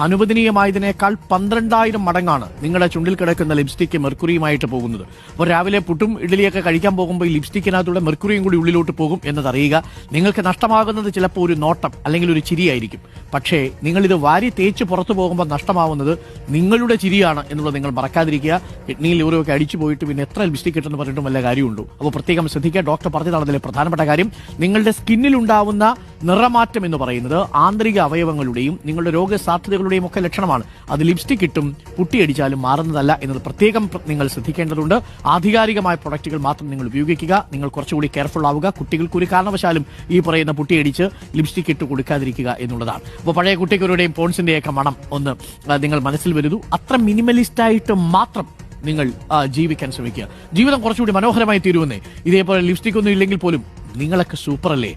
അനുവദനീയമായതിനേക്കാൾ 12,000 മടങ്ങാണ് നിങ്ങളുടെ ചുണ്ടിൽ കിടക്കുന്ന ലിപ്സ്റ്റിക്ക് മെർക്കുറിയുമായിട്ട് പോകുന്നത്. അപ്പോൾ രാവിലെ പുട്ടും ഇഡ്ഡലിയൊക്കെ കഴിക്കാൻ പോകുമ്പോൾ ഈ ലിപ്സ്റ്റിക്കിനകത്തൂടെ മെർക്കുറിയും കൂടി ഉള്ളിലോട്ട് പോകും എന്നതറിയുക. നിങ്ങൾക്ക് നഷ്ടമാകുന്നത് ചിലപ്പോൾ ഒരു നോട്ടം അല്ലെങ്കിൽ ഒരു ചിരിയായിരിക്കും. പക്ഷേ നിങ്ങളിത് വാരി തേച്ച് പുറത്തു പോകുമ്പോൾ നഷ്ടമാവുന്നത് നിങ്ങളുടെ ചിരിയാണ് എന്നുള്ളത് നിങ്ങൾ മറക്കാതിരിക്കുക. കിഡ്നിയിൽ ഓരോക്കെ അടിച്ചു പോയിട്ട് പിന്നെ എത്ര ലിപ്സ്റ്റിക് കിട്ടുമെന്ന് പറഞ്ഞിട്ടും വല്ല കാര്യമുണ്ടോ? അപ്പോൾ പ്രത്യേകം ശ്രദ്ധിക്കുക. ഡോക്ടർ പറഞ്ഞതാണ് അതിലെ പ്രധാനപ്പെട്ട കാര്യം. നിങ്ങളുടെ സ്കിന്നിലുണ്ടാവുന്ന നിറമാറ്റം എന്ന് പറയുന്നത് ആന്തരിക അവയവങ്ങളുടെയും നിങ്ങളുടെ രോഗസാധ്യതകളുടെയും ഒക്കെ ലക്ഷണമാണ്. അത് ലിപ്സ്റ്റിക് ഇട്ടും പുട്ടിയടിച്ചാലും മാറുന്നതല്ല എന്നത് പ്രത്യേകം നിങ്ങൾ ശ്രദ്ധിക്കേണ്ടതുണ്ട്. ആധികാരികമായ പ്രൊഡക്റ്റുകൾ മാത്രം നിങ്ങൾ ഉപയോഗിക്കുക. നിങ്ങൾ കുറച്ചുകൂടി കെയർഫുൾ ആവുക. കുട്ടികൾക്ക് ഒരു കാരണവശാലും ഈ പറയുന്ന പുട്ടിയടിച്ച് ലിപ്സ്റ്റിക് ഇട്ട് കൊടുക്കാതിരിക്കുക എന്നുള്ളതാണ്. അപ്പോൾ പഴയ കുട്ടികളുടെയും പോൺസിന്റെയൊക്കെ മണം ഒന്ന് നിങ്ങൾ മനസ്സിൽ വരുന്നു. അത്ര മിനിമലിസ്റ്റായിട്ട് മാത്രം നിങ്ങൾ ജീവിക്കാൻ ശ്രമിക്കുക. ജീവിതം കുറച്ചുകൂടി മനോഹരമായി തീരുമെന്നേ. ഇതേപോലെ ലിപ്സ്റ്റിക് ഒന്നും ഇല്ലെങ്കിൽ പോലും നിങ്ങളൊക്കെ സൂപ്പർ അല്ലേ?